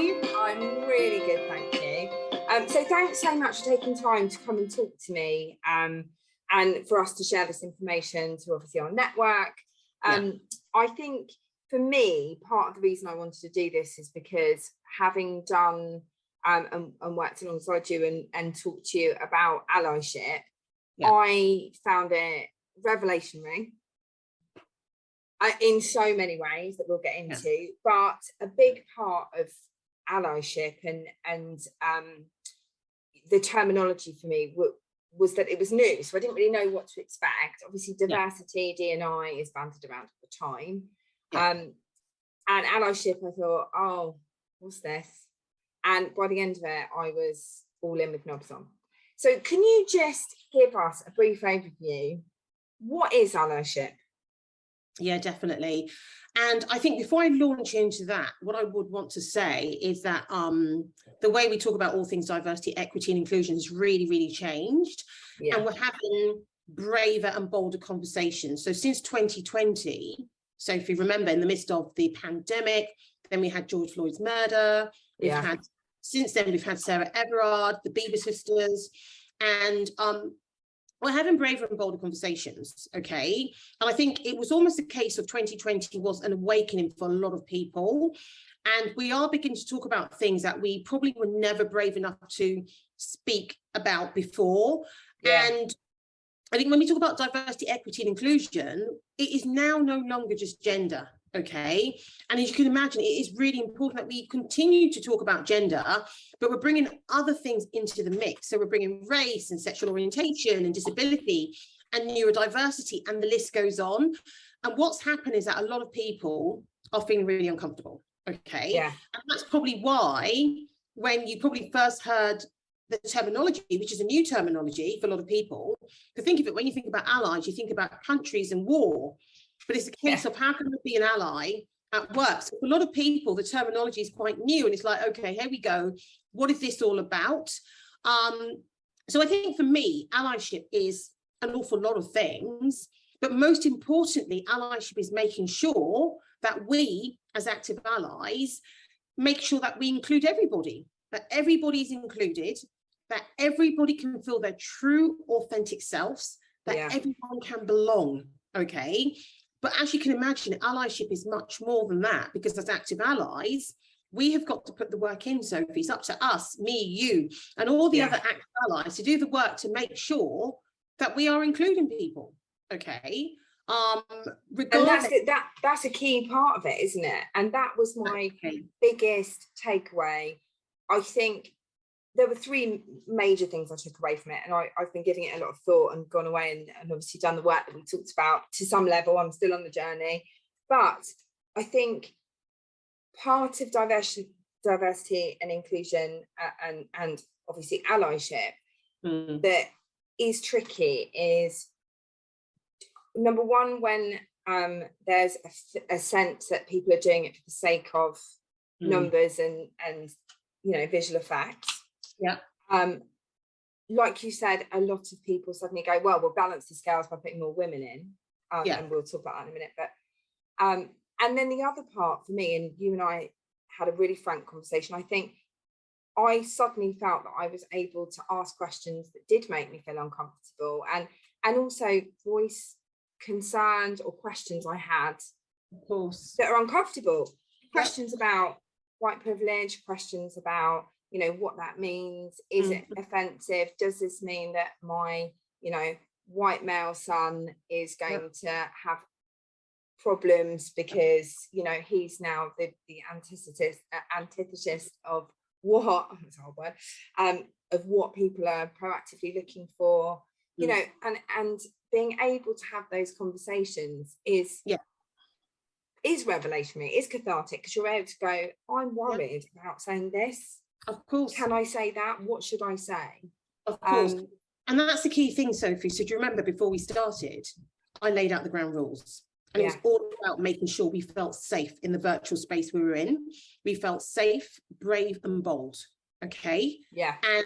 you? I'm really good, thank you. So thanks so much for taking time to come and talk to me and for us to share this information to obviously our network. I think for me, part of the reason I wanted to do this is because having done and worked alongside you and talked to you about allyship, I found it revelationary in so many ways that we'll get into, but a big part of allyship and the terminology for me was that it was new, so I didn't really know what to expect. Obviously diversity, D&I is bandied around at the time, and allyship, I thought, oh, what's this? And by the end of it, I was all in with knobs on. So can you just give us a brief overview? What is allyship? Yeah, definitely. And I think before I launch into that, what I would want to say is that the way we talk about all things diversity, equity and inclusion has really, really changed. And we're having braver and bolder conversations. So since 2020, so if you remember, in the midst of the pandemic, then we had George Floyd's murder. We've had, since then, we've had Sarah Everard, the Bieber sisters, and we're having braver and bolder conversations, okay? And I think it was almost a case of 2020 was an awakening for a lot of people. And we are beginning to talk about things that we probably were never brave enough to speak about before. And I think when we talk about diversity, equity and inclusion, it is now no longer just gender, okay? And as you can imagine, it is really important that we continue to talk about gender, but we're bringing other things into the mix. So we're bringing race and sexual orientation and disability and neurodiversity, and the list goes on. And what's happened is that a lot of people are feeling really uncomfortable, okay? And that's probably why when you probably first heard the terminology, which is a new terminology for a lot of people, to think of it, when you think about allies, you think about countries and war. But it's a case of how can we be an ally at work? So for a lot of people, the terminology is quite new, and it's like, okay, here we go. What is this all about? So I think for me, allyship is an awful lot of things, but most importantly, allyship is making sure that we, as active allies, make sure that we include everybody, that everybody is included, that everybody can feel their true, authentic selves, that everyone can belong, okay? But as you can imagine, allyship is much more than that, because as active allies, we have got to put the work in, Sophie. It's up to us, me, you, and all the other active allies to do the work to make sure that we are including people, okay? And that's a key part of it, isn't it? And that was my biggest takeaway. I think there were three major things I took away from it, and I've been giving it a lot of thought and gone away and obviously done the work that we talked about to some level. I'm still on the journey, but I think part of diversity and inclusion and obviously allyship that is tricky is, number one, when there's a sense that people are doing it for the sake of numbers and you know, visual effects. Like you said, a lot of people suddenly go, well, we'll balance the scales by putting more women in, and we'll talk about that in a minute. But and then the other part for me, and you and I had a really frank conversation, I think I suddenly felt that I was able to ask questions that did make me feel uncomfortable, and also voice concerns or questions I had, of course, that are uncomfortable. Questions about white privilege, questions about, you know, what that means. Is it offensive? Does this mean that my, you know, white male son is going to have problems because, you know, he's now the antithesis of what, that's a hard word, of what people are proactively looking for, you know, and being able to have those conversations is revelatory, is cathartic, because you're able to go, I'm worried about saying this. Of course. Can I say that? What should I say? Of course. And that's the key thing, Sophie. So do you remember before we started, I laid out the ground rules. And it was all about making sure we felt safe in the virtual space we were in. We felt safe, brave and bold. Okay. And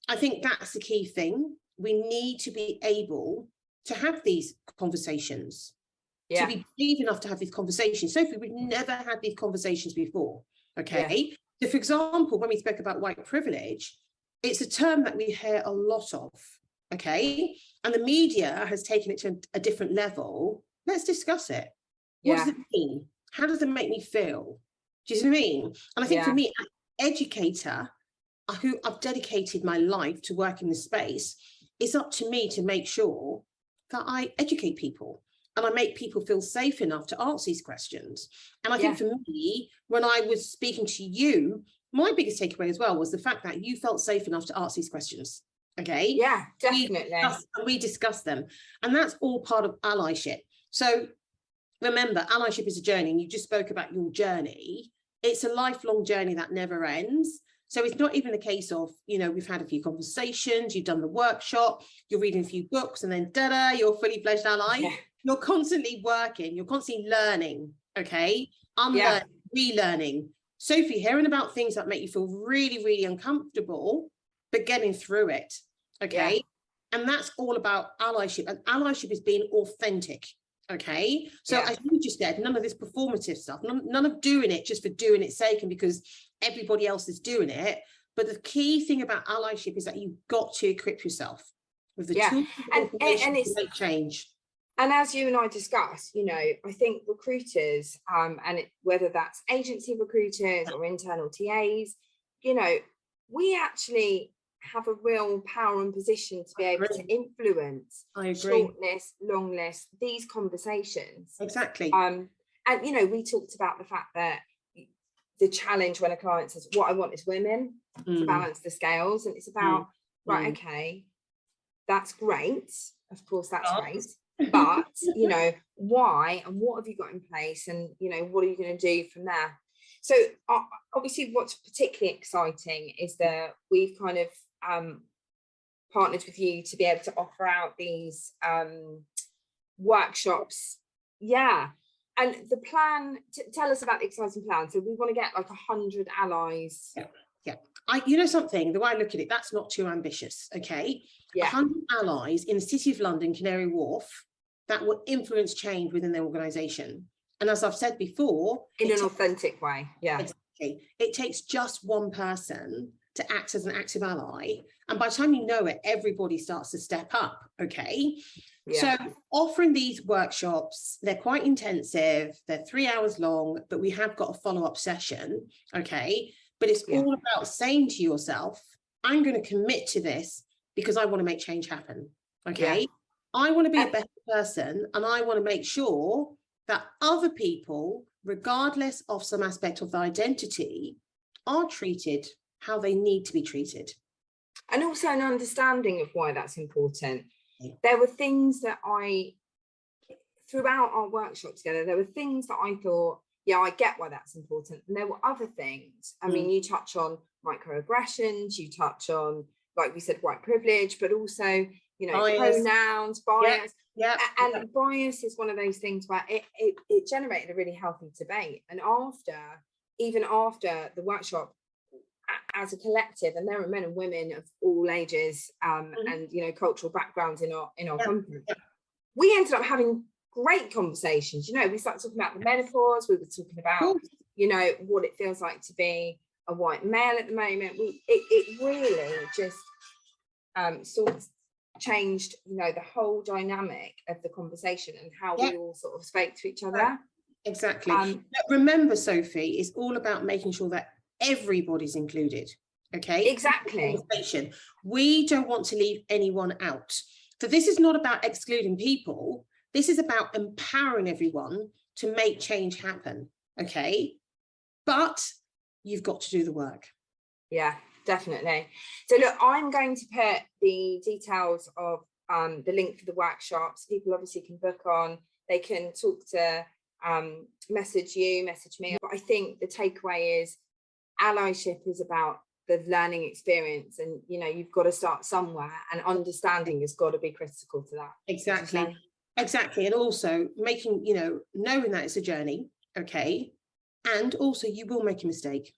I think that's the key thing. We need to be able to have these conversations, to be brave enough to have these conversations. Sophie, we've never had these conversations before. Okay. So for example, when we spoke about white privilege, it's a term that we hear a lot of, okay? And the media has taken it to a different level. Let's discuss it. What does it mean? How does it make me feel? Do you see what I mean? And I think for me, as an educator, who I've dedicated my life to work in this space, it's up to me to make sure that I educate people and I make people feel safe enough to answer these questions. And I think for me, when I was speaking to you, my biggest takeaway as well was the fact that you felt safe enough to ask these questions. Okay. Yeah, definitely. We discuss them. And that's all part of allyship. So remember, allyship is a journey, and you just spoke about your journey. It's a lifelong journey that never ends. So it's not even a case of, you know, we've had a few conversations, you've done the workshop, you're reading a few books, and then you're a fully fledged ally. Yeah. You're constantly working, you're constantly learning, okay? Unlearning, relearning. Sophie, hearing about things that make you feel really, really uncomfortable, but getting through it, okay? Yeah. And that's all about allyship. And allyship is being authentic, okay? So as you just said, none of this performative stuff, none of doing it just for doing its sake and because everybody else is doing it. But the key thing about allyship is that you've got to equip yourself with the tools and to make change. And as you and I discussed, you know, I think recruiters, whether that's agency recruiters or internal TAs, you know, we actually have a real power and position to be able to influence shortlist, longlist, these conversations. Exactly. And, you know, we talked about the fact that the challenge when a client says, what I want is women to balance the scales. And it's about, okay, that's great. Of course, that's great. But, you know, why and what have you got in place? And, you know, what are you going to do from there? So obviously what's particularly exciting is that we've kind of partnered with you to be able to offer out these workshops. Yeah. And the plan, tell us about the exciting plan. So we want to get like 100 allies. Yeah. You know something, the way I look at it, that's not too ambitious, okay? 100 allies in the City of London, Canary Wharf, that will influence change within their organisation. And as I've said before, in an authentic way, exactly. It takes just one person to act as an active ally, and by the time you know it, everybody starts to step up, okay? So offering these workshops, they're quite intensive, they're 3 hours long, but we have got a follow-up session, okay? But it's all about saying to yourself, I'm going to commit to this because I want to make change happen, okay? I want to be a better person, and I want to make sure that other people, regardless of some aspect of their identity, are treated how they need to be treated. And also an understanding of why that's important. There were things that throughout our workshop together, there were things that I thought, I get why that's important. And there were other things. I mean, you touch on microaggressions, you touch on, like we said, white privilege, but also, you know, pronouns, bias. And bias is one of those things where it generated a really healthy debate. And even after the workshop, as a collective, and there are men and women of all ages and, you know, cultural backgrounds in our company, we ended up having great conversations. You know, we started talking about the menopause, we were talking about, you know, what it feels like to be a white male at the moment. It really just sort of changed, you know, the whole dynamic of the conversation and how we all sort of spoke to each other. Exactly. But remember, Sophie, it's all about making sure that everybody's included, okay? Exactly. We don't want to leave anyone out. So this is not about excluding people. This is about empowering everyone to make change happen, okay? But you've got to do the work. Yeah, definitely. So look, I'm going to put the details of the link for the workshops. People obviously can book on, they can talk to, message you, message me. But I think the takeaway is allyship is about the learning experience, and you know, you've got to start somewhere, and understanding has got to be critical to that. Exactly. And also making, you know, knowing that it's a journey, okay? And also you will make a mistake.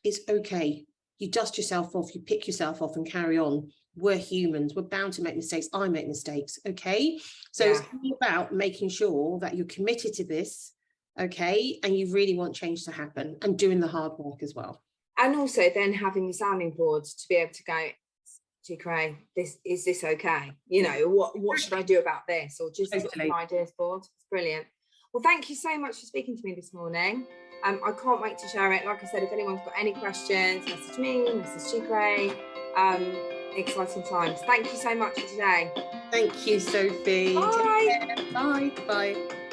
It's okay. You dust yourself off, you pick yourself off and carry on. We're humans, we're bound to make mistakes. I make mistakes, okay? So it's all about making sure that you're committed to this, okay? And you really want change to happen, and doing the hard work as well. And also then having the sounding boards to be able to go, Chikere, is this okay? You know, what should I do about this? Or just an ideas board. It's brilliant. Well, thank you so much for speaking to me this morning. I can't wait to share it. Like I said, if anyone's got any questions, message me, message Chikere. Exciting times. Thank you so much for today. Thank you, Sophie. Bye. Take care. Bye. Bye.